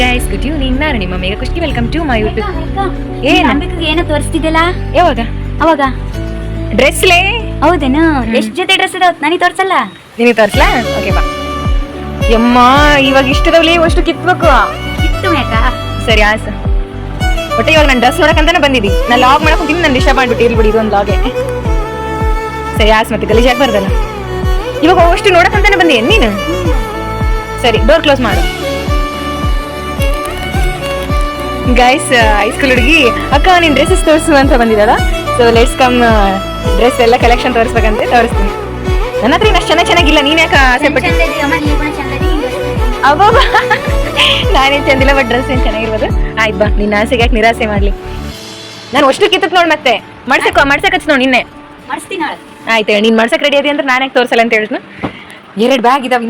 Guys good evening, ನಾನು ನಿಮ್ಮ Megha Khushi. Welcome to my YouTube. ಏನೋ ತೋರಿಸ್ತಿದ್ದಲ್ಲ ಯಾವಾಗ? ಅವಾಗ ಡ್ರೆಸ್ಲೇ. ಹೌದೇನು? ಎಷ್ಟ್ ಜೊತೆ ಡ್ರೆಸ್ ಇದಾವ ನನಗೆ ತೋರ್ಸಲ್ಲ? ನಿನಗೆ ತೋರಿಸ್ಲಾ? ಓಕೆ ಬಾ. ಯಮ್ಮ ಇವಾಗ ಇಷ್ಟದವಲ್ಲಿ ಅಷ್ಟು ಕಿತ್ಬೇಕು. ಕಿತ್ತು ಮೇಕ ಸರಿ ಆಸ. ಒಟ್ಟೆ ಇವಾಗ ನಾನು ಡ್ರೆಸ್ ನೋಡಕಂತಾನೆ ಬಂದಿದ್ದಿ. ನಾನು ಲಾಗ್ ಮಾಡಕ್ ಹೋಗ್ತೀನಿ, ನಾನು ಡಿಸ್ಟರ್ಬ್ ಮಾಡ್ಬಿಟ್ಟು ಇರ್ಬಿಡಿ ಇದೊಂದು ಲಾಗೆ. ಸರಿ ಆಸ್, ಮತ್ತೆ ಗಲೀಜ್ ಆಗ್ಬಾರ್ದಲ್ಲ. ಇವಾಗ ಅಷ್ಟು ನೋಡಕಂತಾನೆ ಬಂದಿ ನೀನು. ಸರಿ ಡೋರ್ ಕ್ಲೋಸ್ ಮಾಡು. ಗೈಸ್ ಹೈಸ್ಕೂಲ್ ಹುಡುಗಿ ಅಕ್ಕ ನೀನ್ ಡ್ರೆಸ್ಸಸ್ ತೋರಿಸು ಅಂತ ಬಂದಿದ್ದಾಳ. ಸೊ ಲೆಟ್ಸ್ ಕಮ್ ಡ್ರೆಸ್ ಎಲ್ಲ ಕಲೆಕ್ಷನ್ ತೋರಿಸ್ಬೇಕಂತ ತೋರಿಸ್ತೀನಿ. ನನ್ನ ಹತ್ರ ಅಷ್ಟು ಚೆನ್ನಾಗಿಲ್ಲ, ನೀನ್ ಯಾಕೆ ಆಸೆ ಪಟ್ಟು? ಅಬ್ಬಾ ನಾನೇನು ಚಂದಿಲ್ಲ, ಬಟ್ ಡ್ರೆಸ್ ಏನು ಚೆನ್ನಾಗಿರ್ಬೋದು. ಆಯ್ತು ಬಾ, ನಿನ್ನ ಆಸೆಗೆ ಯಾಕೆ ನಿರಾಸೆ ಮಾಡ್ಲಿ. ನಾನು ಅಷ್ಟು ಕಿತ್ತಕ್ ನೋಡಿ ಮತ್ತೆ ಮಾಡ್ಸಕ್ ನೋಡಿ ನಿನ್ನೆ ಮಾಡಿಸ್ತೀನಿ. ಆಯ್ತು ನೀನ್ ಮಾಡ್ಸಕ್ ರೆಡಿ ಅದಿ ಅಂದ್ರೆ ನಾನು ಯಾಕೆ ತೋರಿಸಲ್ಲ ಅಂತ ಹೇಳಿದ್ನು. 2 ಬ್ಯಾಗ್ ಇದಾವ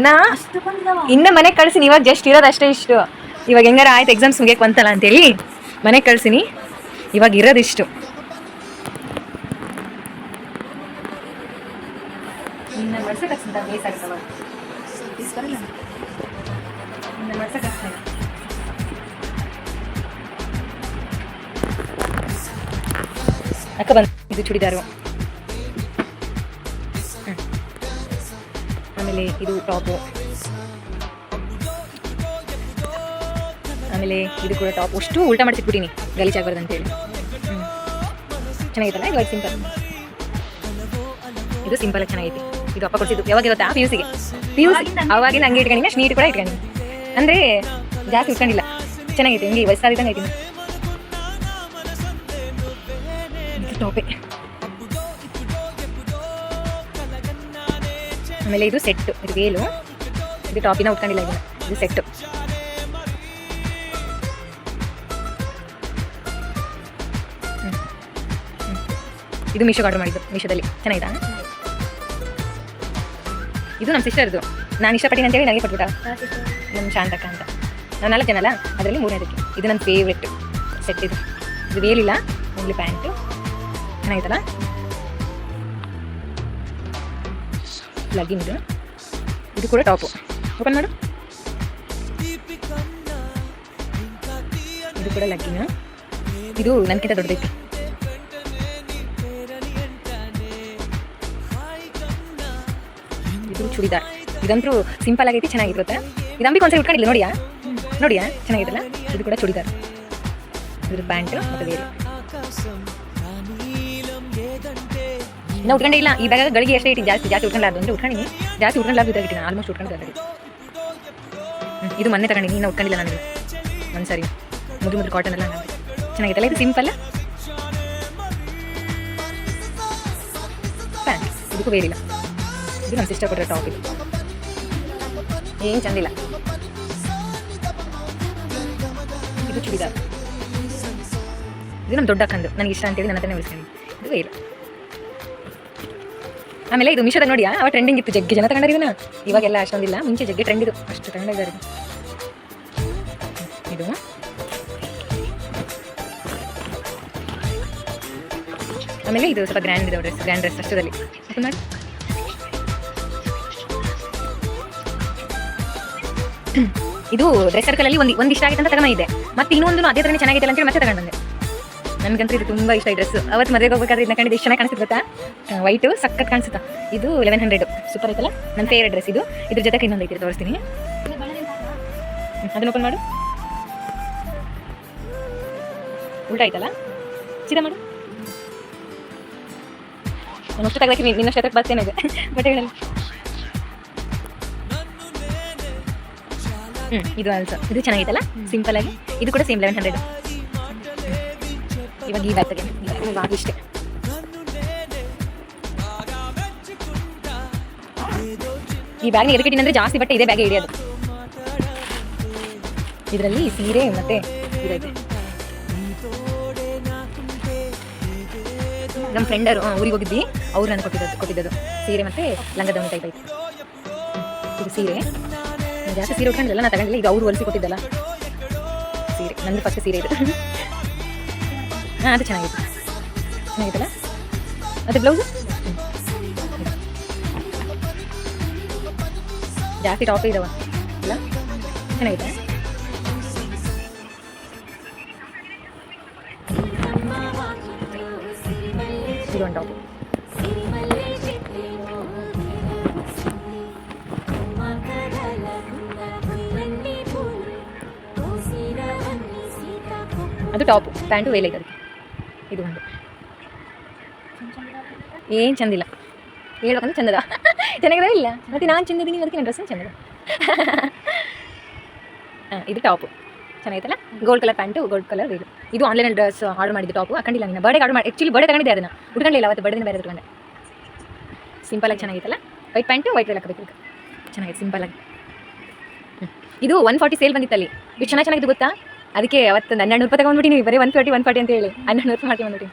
ಇನ್ನ ಮನೆಗೆ ಕಳ್ಸಿನಿ. ಇವಾಗ ಜಸ್ಟ್ ಇರೋದು ಅಷ್ಟೇ ಇಷ್ಟು. ಇವಾಗ ಹೆಂಗಾರ ಆಯ್ತು ಎಕ್ಸಾಮ್ಸ್ ಮುಗಿಯಕ್ಕೆ ಬಂತಲ್ಲ ಅಂತೇಳಿ ಮನೆಗೆ ಕಳ್ಸಿನಿ. ಇವಾಗ ಇರೋದಿಷ್ಟು. ಅಕ್ಕ ಬಂದ, ಇದು ಚೂಡಿದಾರು, ಆಮೇಲೆ ಇದು ಟಾಪು, ಆಮೇಲೆ ಇದು ಕೂಡ ಟಾಪ್. ಅಷ್ಟು ಉಲ್ಟಾ ಮಾಡಿಸಿಟ್ಬಿಟ್ಟಿನಿ ಗಲೀಜ್ ಆಗ್ಬಾರ್ದು ಅಂತೇಳಿ. ಚೆನ್ನಾಗಿತ್ತಲ್ಲ ಇವಾಗ ಸಿಂಪಲ್. ಇದು ಸಿಂಪಲ್ ಆಗಿ ಚೆನ್ನಾಗೈತಿ. ಇದು ಅಪ್ಪ ಕೊಡ್ಸಿದ್ದು ಯಾವಾಗ ಇರುತ್ತಾ ಪಿ ಯು ಸಿಗೆ ಅವಾಗಿಂದ ಹಂಗೆ ಇಟ್ಕೊಂಡಿನಿ. ಅಷ್ಟು ನೀಟ್ ಕೂಡ ಇಟ್ಕೊಂಡಿನಿ, ಅಂದರೆ ಜಾಸ್ತಿ ಇಟ್ಕೊಂಡಿಲ್ಲ. ಚೆನ್ನಾಗೈತಿ, ಹಂಗೆ ವಯಸ್ಸಾದಿದ್ದಂಗೆ ಐತಿ. ಟಾಪೆ. ಆಮೇಲೆ ಇದು ಸೆಟ್ಟು, ಇದು ವೇಲು, ಇದು ಟಾಪಿನ ಉಟ್ಕೊಂಡಿಲ್ಲ. ಇದು ಸೆಟ್ಟು. ಇದು ಮೀಶೋಗೆ ಆರ್ಡರ್ ಮಾಡಿದ್ದು, ಮೀಶೋದಲ್ಲಿ. ಚೆನ್ನಾಗಿತ್ತಾ? ಇದು ನಮ್ಮ ಸಿಸ್ಟರ್ದು. ನಾನು ಇಷ್ಟಪಟ್ಟಿನಿ ಅಂತೇಳಿ ನನಗೆ ಕೊಟ್ಬಿಟ್ಟ. ನಮ್ಮ ಶಾಂತಕ್ಕ ಅಂತ. ನಾವು 4 ಜನ ಅಲ್ಲ, ಅದರಲ್ಲಿ 3ನೇದಕ್ಕೆ. ಇದು ನನ್ನ ಫೇವ್ರೆಟ್ ಸೆಟ್. ಇದು ವೇಲಿಲ್ಲ, ಓನ್ಲಿ ಪ್ಯಾಂಟು. ಚೆನ್ನಾಗಿತ್ತಲ್ಲ? ಲಗ್ಗಿನ್ ಇದು. ಇದು ಕೂಡ ಟಾಪು. ಓಪನ್ ಮಾಡು. ಇದು ಕೂಡ ಲಗ್ಗಿನ್. ಇದು ನನಗಿಂತ ದೊಡ್ಡದೈತಿ. ಇದು ಚೂಡಿದಾರ್. ಇದಂತೂ ಸಿಂಪಲ್ ಆಗೈತಿ, ಚೆನ್ನಾಗಿರುತ್ತೆ. ಇದು ಅಂಬಿಗೆ ಒಂದ್ಸರಿ ಉಟ್ಕೊಂಡಿಲ್ಲ ನೋಡಿಯಾ ಚೆನ್ನಾಗಿತ್ತಲ್ಲ? ಇದು ಕೂಡ ಚೂಡಿದಾರ್. ಇದು ಪ್ಯಾಂಟು ಮತ್ತು ಬೇರೆ. ಇನ್ನು ಉಟ್ಕೊಂಡೇ ಇಲ್ಲ. ಈ ಬ್ಯಾಗ ಗಳಿಗೆ ಎಷ್ಟೇ ಇಟ್ಟು ಜಾಸ್ತಿ ಉಟ್ಕೊಂಡ್ಲಾರ್ದು ಅಂದರೆ ಉಟ್ಕೊಂಡಿನಿ. ಜಾಸ್ತಿ ಉಟ್ಕೊಂಡ್ಲಾರ್ದು ಇದ್ದಾಗಿಟ್ಟು ನಾನು ಆಲ್ಮೋಸ್ಟ್ ಉಟ್ಕೊಂಡು. ಇದು ಮೊನ್ನೆ ತಗೊಂಡಿನಿ, ಇನ್ನು ಉಟ್ಕೊಂಡಿಲ್ಲ ನನಗೆ ಒಂದ್ಸರಿ. ಮುದ್ದು ಕಾಟನ್ ಎಲ್ಲ ಚೆನ್ನಾಗಿತ್ತಲ್ಲ? ಇದು ಸಿಂಪಲ್ ಪ್ಯಾಂಟ್. ಇದಕ್ಕೂ ಬೇರಿಲ್ಲ. ಇದು ನಮ್ಮ ಸಿಸ್ಟರ್ ಕೊಟ್ಟರೆ ಟಾಪ್. ಇದು ಏನು ಚಂದಿಲ್ಲ. ಇದು ಚೂಡಿದಾರ್. ಇದು ನಮ್ಮ ದೊಡ್ಡ ಅಕ್ಕಂದು, ನನಗೆ ಇಷ್ಟ ಅಂತೇಳಿ ನನ್ನ ಹತ್ರನೇ ಉಳಿಸ್ತೀನಿ. ಇದು ಬೇರೆ. ಆಮೇಲೆ ಇದು ಮೀಶೋದಾಗ ನೋಡಿಯಾ, ಅವ ಟ್ರೆಂಡಿಂಗ್ ಇತ್ತು, ಜಗ್ಗಿ ಜನ ತಗೊಂಡ್ರಿ ಇದನ್ನ. ಇವಾಗೆಲ್ಲ ಅಷ್ಟೊಂದಿಲ್ಲ, ಮುಂಚೆ ಜಗ್ಗಿ ಟ್ರೆಂಡ್ ಇದು, ಅಷ್ಟು ತಗೊಂಡಿದ್ದಾರೆ. ಇದು ಆಮೇಲೆ ಇದು ಸ್ವಲ್ಪ ಗ್ರ್ಯಾಂಡ್ ಇದೆ ಗ್ರ್ಯಾಂಡ್ ಡ್ರೆಸ್ ಅಷ್ಟರಲ್ಲಿ. ಮಾಡಿ ಇದು ಡ್ರೆಸ್ ಸರ್ಕಲಲ್ಲಿ ಒಂದು ಇಷ್ಟ ಆಗಿತ್ತು ಅಂತ ತಗೊಂಡಿದ್ದೆ. ಮತ್ತೆ ಇನ್ನೊಂದು ಅದೇ ಥರನೇ ಚೆನ್ನಾಗಿತ್ತು ಅಂತೇಳಿ ಮತ್ತೆ ತಗೊಂಡು ಬಂದೆ. ನನಗಂತೂ ಇದು ತುಂಬ ಇಷ್ಟ ಈ ಡ್ರೆಸ್. ಅವತ್ತು ಮದುವೆಗೆ ಹೋಗ್ಬೇಕಾದ್ರೆ ಇದನ್ನ ಕಂಡಿದ್ದು ಎಷ್ಟು ಚೆನ್ನಾಗಿ ಕಾಣಿಸುತ್ತೆ ಗೊತ್ತಾ? ವೈಟು ಸಖತ್ ಕಾಣಿಸುತ್ತಾ. ಇದು 1100 ಸೂಪರ್ ಐತಲ್ಲ? ನನ್ನ ಫೇವ್ರೆಟ್ ಡ್ರೆಸ್ ಇದು. ಇದ್ರ ಜೊತೆಗೆ ಇನ್ನೊಂದು ಐತಿ, ತೋರಿಸ್ತೀನಿ. ಅದನ್ನ ಓಪನ್ ಮಾಡು. ಉಲ್ಟಾ ಆಯ್ತಲ್ಲ? ಸೀದಾ ಮಾಡು. ನಾನು ಅಷ್ಟು ತೆಗ್ದಾಕಿ ನಿನ್ನಷ್ಟು ಹತ್ರಕ್ಕೆ ಬರ್ತೇನೆ ಇದೆ ಬಟ್ಟೆಗಳಲ್ಲಿ. ಇದು ಆಲ್ಸೋ ಇದು ಚೆನ್ನಾಗಿತ್ತಲ್ಲ? ಸಿಂಪಲ್ ಆಗಿ. ಇದು ಕೂಡ ಸೇಮ್ 1100. ಇವಾಗ ಈ ಬ್ಯಾಗ್ ತೆಗೆ ಇಷ್ಟೇ. ಈ ಬ್ಯಾಗ್ನ ಎದಕ್ಕೆ ಅಂದರೆ ಜಾಸ್ತಿ ಬಟ್ಟೆ ಇದೇ ಬ್ಯಾಗೆ ಹಿಡಿಯೋದು. ಇದರಲ್ಲಿ ಸೀರೆ ಮತ್ತೆ ಇದೈತೆ. ನಮ್ಮ ಫ್ರೆಂಡರು ಊರಿಗೆ ಹೋಗಿದ್ವಿ, ಅವ್ರು ನನಗೆ ಕೊಟ್ಟಿದ್ದದು ಸೀರೆ ಮತ್ತು ಲಂಗದವನಿ ಟೈಪ್ ಐತೆ. ಇದು ಸೀರೆ. ಜಾಸ್ತಿ ಸೀರೆ ಉಟ್ಕೊಂಡಿಲ್ಲ, ನಾನು ತಗೊಂಡಿಲ್ಲ. ಇದು ಅವ್ರು ಹೊಲಿಸಿ ಕೊಟ್ಟಿದ್ದಲ್ಲ ಸೀರೆ. ನಂದು ಫಸ್ಟ್ ಸೀರೆ ಇದು. ಅದು ಚೆನ್ನಾಗಿತ್ತಲ್ಲ? ಅದು ಬ್ಲೌಸು ಜಾಸ್ತಿ ಟಾಪ್ ಇದಾವ ಅಲ್ಲ, ಚೆನ್ನಾಗಿದೆ. ಇದು ಒಂದು ಟಾಪ್. ಅದು ಟಾಪು, ಪ್ಯಾಂಟು ವೇಲ್ ಐತೆ ಅದಕ್ಕೆ. ಇದು ಒಂದು ಏನು ಚಂದಿಲ್ಲ, ಹೇಳ್ಬೇಕಂದ್ರೆ ಚಂದದ ಚೆನ್ನಾಗಿದೆ ಇಲ್ಲ, ಮತ್ತು ನಾನು ಚಂದಿದ್ದೀನಿ ಅದಕ್ಕೆ ನನ್ನ ಡ್ರೆಸ್ ಚಂದದ. ಹಾಂ, ಇದು ಟಾಪು ಚೆನ್ನಾಗಿತ್ತಲ್ಲ, gold colour pant, gold colour veil. ಇದು ಆನ್ಲೈನಲ್ಲಿ ಡ್ರೆಸ್ ಆರ್ಡರ್ ಮಾಡಿದ್ದು ಟಾಪು, ಹಾಕೊಂಡಿಲ್ಲ ನೀನು ಬರ್ಡೇಗೆ ಆರ್ಡರ್ ಮಾಡಿ. ಆ್ಯಕ್ಚುಲಿ ಬರ್ಡೇ ತಗೊಂಡಿದ್ದೆ, ಅದನ್ನು ಉಟ್ಕೊಂಡಿಲ್ಲ ಅವತ್ತು, ಬರ್ಡೇ ಬೇರೆ ಉಟ್ಕೊಂಡೆ. ಸಿಂಪಲಾಗಿ ಚೆನ್ನಾಗಿತ್ತಲ್ಲ, ವೈಟ್ ಪ್ಯಾಂಟು ವೈಟ್ ವೇಲ್ ಹಾಕಬೇಕು, ಚೆನ್ನಾಗಿದೆ ಸಿಂಪಲಾಗಿ. ಇದು 140 ಸೇಲ್ ಬಂದಿತ್ತಲ್ಲಿ, ಇದು ಚೆನ್ನಾಗಿದ್ದು ಗೊತ್ತಾ, ಅದಕ್ಕೆ ಅವತ್ತು 1200 ರೂಪಾಯಿ ತಗೊಂಡ್ಬಿಟ್ಟಿನಿ, ಬರೀ 140 ಅಂತ ಹೇಳಿ 1200 ರೂಪಾಯಿ ಮಾಡ್ಕೊಂಡು ಬಂದ್ಬಿಟ್ಟು.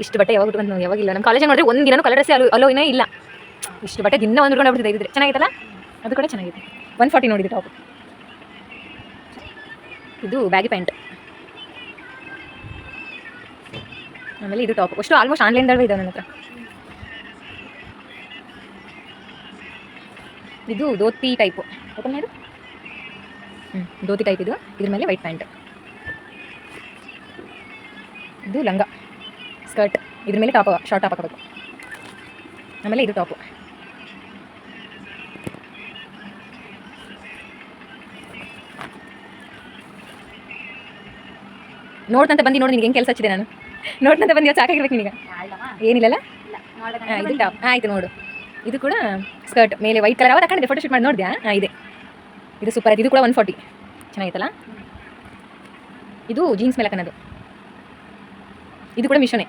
ಇಷ್ಟು ಬಟ್ಟೆ ಯಾವಾಗ ಉಟ್ಕೊಂಡು ಯಾವಾಗಿಲ್ಲ, ನಮ್ಮ ಕಾಲೇಜ್ ನೋಡಿದ್ರೆ ಒಂದು ದಿನ ಕಲರ್ ಡ್ರೆಸ್ ಅಲೋನೇ ಇಲ್ಲ. ಇಷ್ಟು ಬಟ್ಟೆ ದಿನ ಒಂದು ಉಟ್ಕೊಂಡು ಬಿಡ್ತಿದ್ದೆ. ಇದ್ರೆ ಚೆನ್ನಾಗಿತ್ತಲ್ಲ, ಅದು ಕೂಡ ಚೆನ್ನಾಗಿದೆ. 140 ನೋಡಿದ್ದು ಟಾಪ್. ಇದು ಬ್ಯಾಗಿ ಪ್ಯಾಂಟ್, ಆಮೇಲೆ ಇದು ಟಾಪ್. ಅಷ್ಟು ಆಲ್ಮೋಸ್ಟ್ ಆನ್ಲೈನ್ದಲ್ಲೇ ಇದ್ದಾವೆ ನನ್ನ ಹತ್ರ. ಇದು ಧೋತಿ ಟೈಪು, ಓಪನ್ ಮಾಡು. ಧೋತಿ ಟೈಪ್ ಇದು, ಇದ್ರ ಮೇಲೆ ವೈಟ್ ಪ್ಯಾಂಟ್. ಇದು ಲಂಗ ಸ್ಕರ್ಟ್, ಇದ್ರ ಮೇಲೆ ಟಾಪ್, ಶಾರ್ಟ್ ಟಾಪ್ ಹಾಕಬೇಕು. ಆಮೇಲೆ ಇದು ಟಾಪು. ನೋಡ್ತಂತ ಬಂದು ನೋಡಿ, ನಿನಗೆ ಹೆಂಗೆ ಕೆಲಸ ಹಚ್ಚಿದೆ ನಾನು. ನೋಡ್ತಂತ ಬಂದು ಇವತ್ತು ಸಾಕಾಗಿರ್ಬೇಕು ನಿನಗೆ, ಏನಿಲ್ಲಲ್ಲ. ಹಾಂ, ಇದು ಟಾಪ್ ಆಯಿತು ನೋಡು. ಇದು ಕೂಡ ಸ್ಕರ್ಟ್ ಮೇಲೆ ವೈಟ್ ಕಲರ್. ಅವಾಗ ಹಾಕೊಂಡಿದ್ದೆ, ಫೋಟೋ ಶೂಟ್ ಮಾಡಿ ನೋಡಿದ್ಯಾ? ಹಾಂ, ಇದೆ. ಇದು ಸೂಪರ್ ಆಯ್ತು. ಇದು ಕೂಡ 140 ಚೆನ್ನಾಗಿತ್ತಲ್ಲ. ಇದು ಜೀನ್ಸ್ ಮೇಲೆ ಹಾಕೋದು. ಇದು ಕೂಡ ಮಿಶೋನೇ,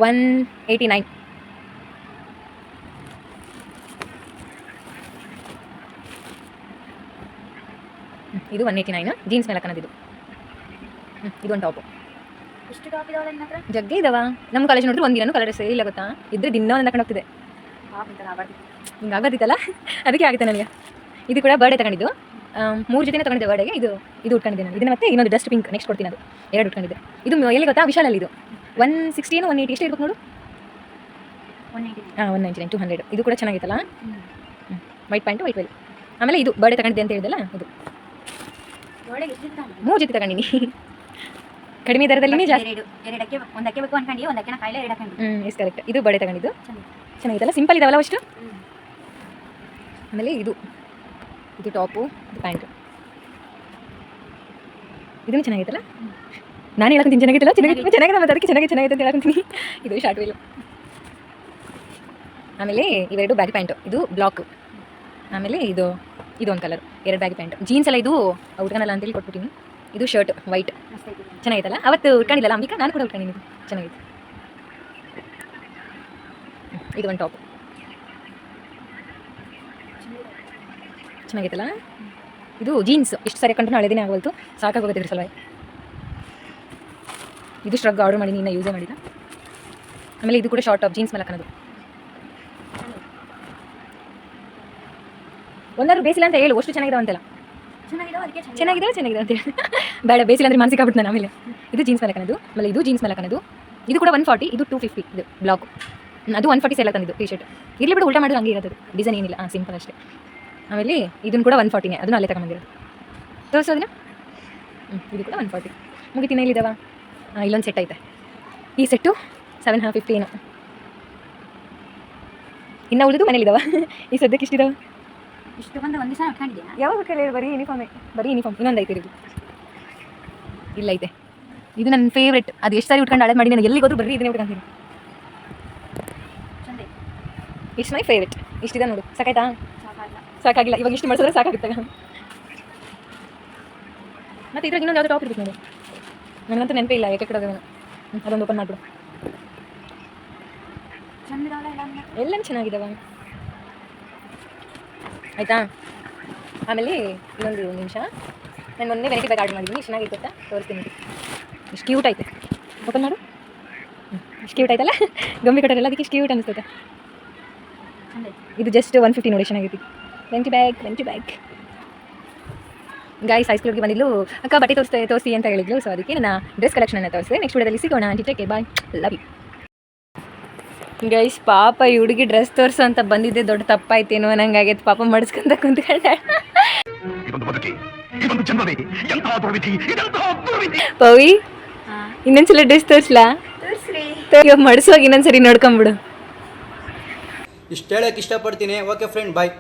189. ಇದು 189 ಜೀನ್ಸ್ ಮೇಲೆ ಹಾಕೋದು. ಇದು ಒಂದು ಟಾಪು. ಎಷ್ಟು ಟಾಪ್ ಇದಾವಲ್ಲ ನಿನ್ನ ಹತ್ರ? ಜಗ್ಗೆ ಇದಾವ. ನಮ್ಮ ಕಾಲೇಜ್ ನೋಡಿದ್ರೆ ಒಂದು ದಿನ ಕಲರ್ ಡ್ರೆಸ್ ಇಲ್ಲ ಗೊತ್ತಾ, ಇದ್ರೆ ದಿನ ಒಂದು ಹಾಕೊಂಡು ಹೋಗ್ತಿದೆ. ಹಿಂಗೆ ಆಗೋದಿತ್ತಲ್ಲ, ಅದಕ್ಕೆ ಆಗುತ್ತೆ ನನಗೆ. ಇದು ಕೂಡ ಬರ್ಡೇ ತಗೊಂಡಿದ್ದು, 3 ಜೊತೆ ತಗೊಂಡಿದ್ದೆ ಬರ್ಡೇಗೆ. ಇದು ಉಟ್ಕೊಂಡಿದ್ದೆ ನಾನು. ಇದನ್ನ ಮತ್ತೆ ಇನ್ನೊಂದು ಡಸ್ಟ್ ಪಿಂಕ್ ನೆಕ್ಸ್ಟ್ ಕೊಡ್ತೀನಿ, ಅದು 2 ಉಟ್ಕೊಂಡಿದ್ದೆ. ಇದು ಎಲ್ಲಿ ಗೊತ್ತಾ, ವಿಶಾಲಲ್ಲಿ. ಇದು 160 180 ಎಷ್ಟು ಇರ್ಬೇಕು ನೋಡು. 199 200. ಇದು ಕೂಡ ಚೆನ್ನಾಗಿತ್ತಲ್ಲ. White pant white veil. ಆಮೇಲೆ ಇದು ಬರ್ಡೇ ತಗೊಂಡಿದ್ದೆ ಅಂತ ಹೇಳಿದಲ್ಲ, ಇದು 3 ಜೊತೆ ತಗೊಂಡಿನಿ. ಕಡಿಮೆ ದರದಲ್ಲಿ ಜಾಸ್ತಿ. ಒಂದಕ್ಕೆ ಬೇಕು ಅನ್ಕೊಂಡು ಒಂದಕ್ಕೆ ಕಾಯಿಲೆ 2 ಹಾಕೊಂಡು. Yes correct. ಇದು ಬರ್ಡೇ ತಗೊಂಡಿದ್ದು ಚೆನ್ನಾಗಿತ್ತಲ್ಲ, ಸಿಂಪಲ್ ಇದಾವಲ್ಲ ಅಷ್ಟು. ಆಮೇಲೆ ಇದು ಟಾಪು, ಇದು ಪ್ಯಾಂಟು. ಇದನ್ನು ಚೆನ್ನಾಗಿತ್ತಲ್ಲ. ನಾನು ಹೇಳಕ್ಕೊಂತೀನಿ ಚೆನ್ನಾಗಿತ್ತಲ್ಲ, ಚೆನ್ನಾಗಿದೆ ಮತ್ತು ಅದಕ್ಕೆ ಚೆನ್ನಾಗಿದೆ ಅಂತ ಹೇಳಕ್ಕೊಂತೀನಿ. ಇದು ಶಾರ್ಟ್ ವೇಲು. ಆಮೇಲೆ ಇವೆರಡು ಬ್ಯಾಗಿ ಪ್ಯಾಂಟು, ಇದು ಬ್ಲಾಕು. ಆಮೇಲೆ ಇದು ಒಂದು ಕಲರ್, 2 ಬ್ಯಾಗಿ ಪ್ಯಾಂಟು. ಜೀನ್ಸ್ ಎಲ್ಲ ಇದು ಉಟ್ಕೊಳಲ್ಲ ಅಂತೇಳಿ ಕೊಟ್ಬಿಟ್ಟಿನಿ. ಇದು ಶರ್ಟ್ ವೈಟ್ ಚೆನ್ನಾಗಿತ್ತಲ್ಲ, ಅವತ್ತು ಉಟ್ಕೊಂಡಿದ್ದಲ್ಲ ಅಂಬಿಕಾ, ನಾನು ಕೂಡ ಉಟ್ಕೊಂಡಿದ್ದೀನಿ, ಚೆನ್ನಾಗಿತ್ತು. ಇದು ಒಂದು ಟಾಪು ಚೆನ್ನಾಗಿತ್ತಲ್ಲ. ಇದು ಜೀನ್ಸ್ ಎಷ್ಟು ಸರಿ ಕಂಡ್ರೂ ಹಳೆ ದಿನ ಆಗೋಲ್ತು, ಸಾಕಾಗೋಗುತ್ತೆ ಇದ್ರ ಸಲುವಾಗಿ. ಇದು ಶ್ರಗ್ ಆರ್ಡರ್ ಮಾಡಿ ನೀನು ಯೂಸೇ ಮಾಡಿದ. ಆಮೇಲೆ ಇದು ಕೂಡ ಶಾರ್ಟ್ ಟಾಪ್ ಜೀನ್ಸ್ ಮೇಲೆ ಹಾಕೋದು. ಒಂದಾದ್ರು ಬೇಸಿಲ್ಲ ಅಂತ ಹೇಳು, ಅಷ್ಟು ಚೆನ್ನಾಗಿದಾವೆ ಅಂತೆಲ್ಲ. ಚೆನ್ನಾಗಿದೆ ಅಂತ ಹೇಳಿ ಬೇಡ, ಬೇಸಿಲ್ಲ ಅಂದರೆ ಮಾನಸಿಕ ಆಗ್ಬಿಟ್ಟು ನಾನು. ಆಮೇಲೆ ಇದು ಜೀನ್ಸ್ ಮೇಲೆ ಹಾಕೋದು. ಆಮೇಲೆ ಇದು ಜೀನ್ಸ್ ಮೇಲೆ ಹಾಕೋದು. ಇದು ಕೂಡ 140, ಇದು 250. ಇದು ಬ್ಲಾಕ್, ಅದು 140 ಸೇಲ್ ಹಾಕೊಂಡಿದ್ದು ಟಿ ಶರ್ಟ್. ಇರಲಿ ಬಿಡು, ಉಲ್ಟಾ ಮಾಡಿದ್ರೆ ಹಂಗೆ ಇರೋದು, ಡಿಸೈನ್ ಏನಿಲ್ಲ, ಸಿಂಪಲ್ ಅಷ್ಟೇ. ಆಮೇಲೆ ಇದನ್ನು ಕೂಡ 140ನೇ, ಅದನ್ನು ಅಲ್ಲೇ ತಗೊಂಡಿರೋದು. ತೋರಿಸೋದಿಲ್ಲ. ಇದು ಕೂಡ 140. ಮುಗಿತಿನ ಇಲ್ಲಿದ್ದಾವ. ಇಲ್ಲೊಂದು ಸೆಟ್ ಐತೆ. ಈ ಸೆಟ್ಟು 750 ಏನೋ. ಇನ್ನು ಉಳಿದು ಮನೇಲಿದ್ದಾವ. ಈ ಸದ್ಯಕ್ಕೆ ಇಷ್ಟಿದಾವೆ. ಇಷ್ಟು ಬಂದು ಒಂದು ದಿವಸ ಉಟ್ಕೊಂಡಿದ್ಯಾ? ಯಾವಾಗ ಕೇಳಿ, ಬರೀ ಯೂನಿಫಾರ್ಮ್. ಇನ್ನೊಂದು ಐತೆ ಇದು. ಇಲ್ಲ ಐತೆ, ಇದು ನನ್ನ ಫೇವ್ರೆಟ್. ಅದು ಎಷ್ಟು ಸಾರಿ ಉಟ್ಕೊಂಡು ಹಳೆ ಮಾಡಿ ನಾನು ಎಲ್ಲಿಗೆ ಹೋದ್ರು ಬರ್ರಿ ಇದನ್ನೇ ಉಟ್ಕೊಂತೀನಿ. It's my favourite. ಇಷ್ಟಿದೆ ನೋಡು, ಸಾಕಾಯ್ತಾ? ಸಾಕಾಗಿಲ್ಲ, ಇವಾಗ ಇಷ್ಟು ಮಾಡಿಸಿದ್ರೆ ಸಾಕಾಗುತ್ತೆ. ಮತ್ತು ಇದ್ರಾಗ ಇನ್ನೊಂದು ಯಾವುದು ಟಾಪ್ ಇರ್ಬೇಕು ನೋಡಿ, ನನಗಂತೂ ನೆನಪೇ ಇಲ್ಲ ಯಾಕೆ ಕಡೆ. ಅದೊಂದು ಓಪನ್ ಮಾಡಿಬಿಡು. ಎಲ್ಲ ಚೆನ್ನಾಗಿದ್ದಾವೆ ಆಯಿತಾ. ಆಮೇಲೆ ಇನ್ನೊಂದು ನಿಮಿಷ, ನಾನು ಮೊನ್ನೆ ವೆನೈಟಿ ಬ್ಯಾಗ್ ಆರ್ಡರ್ ಮಾಡಿದ್ದೀನಿ. ಚೆನ್ನಾಗಿತ್ತು ಅಂತ ತೋರಿಸ್ತೀನಿ. ಇಷ್ಟು ಕ್ಯೂಟ್ ಐತೆ, ಓಪನ್ ಮಾಡು. ಇಷ್ಟು ಕ್ಯೂಟ್ ಆಯ್ತಲ್ಲ, ಗೊಂಬೆ ಕೊಟ್ಟರೆಲ್ಲ, ಅದಕ್ಕೆ ಇಷ್ಟು ಕ್ಯೂಟ್ ಅನಿಸ್ತದೆ. ಇದು ಜಸ್ಟ್ 150 ನೋಡಿ, ಚೆನ್ನಾಗಿತ್ತು. ವೆಂಟಿ ಬ್ಯಾಗ್ ಗಾಯ್ಸ್ ಹೈಸ್ಕೂಲ್ಗೆ ಬಂದಿದ್ದು ಅಕ್ಕ, ಬಟ್ಟೆ ತೋರಿಸಿ ಅಂತ ಹೇಳಿದ್ಲು. ಸೊ ಅದಕ್ಕೆ ನನ್ನ ಡ್ರೆಸ್ ಕಲೆಕ್ಷನನ್ನು ತೋರಿಸಿದೆ. ನೆಕ್ಸ್ಟ್ ವಿಡಿಯೋದಲ್ಲಿ ಸಿಗೋಣ. Take bye, love you guys. ಪಾಪ ಈ ಹುಡುಗಿ ಡ್ರೆಸ್ ತೋರಿಸು ಅಂತ ಬಂದಿದ್ದೆ ದೊಡ್ಡ ತಪ್ಪಾಯ್ತೇನೋ ನಂಗಾಗೈತೆ. ಪಾಪ ಮಡಿಸ್ಕೊಂತ ಕುಂತ್ಕೊಂಡೆ. ಪವಿ, ಇನ್ನೊಂದ್ಸಲ ಡ್ರೆಸ್ ತೋರಿಸ್ಲಾ? ಇವಾಗ ಮಡ್ಸೋಗಿ ಇನ್ನೊಂದ್ಸರಿ ನೋಡ್ಕೊಂಬಿಡು. ಇಷ್ಟು ಹೇಳಕ್ಕೆ ಇಷ್ಟಪಡ್ತೀನಿ. ಓಕೆ ಫ್ರೆಂಡ್, ಬಾಯ್.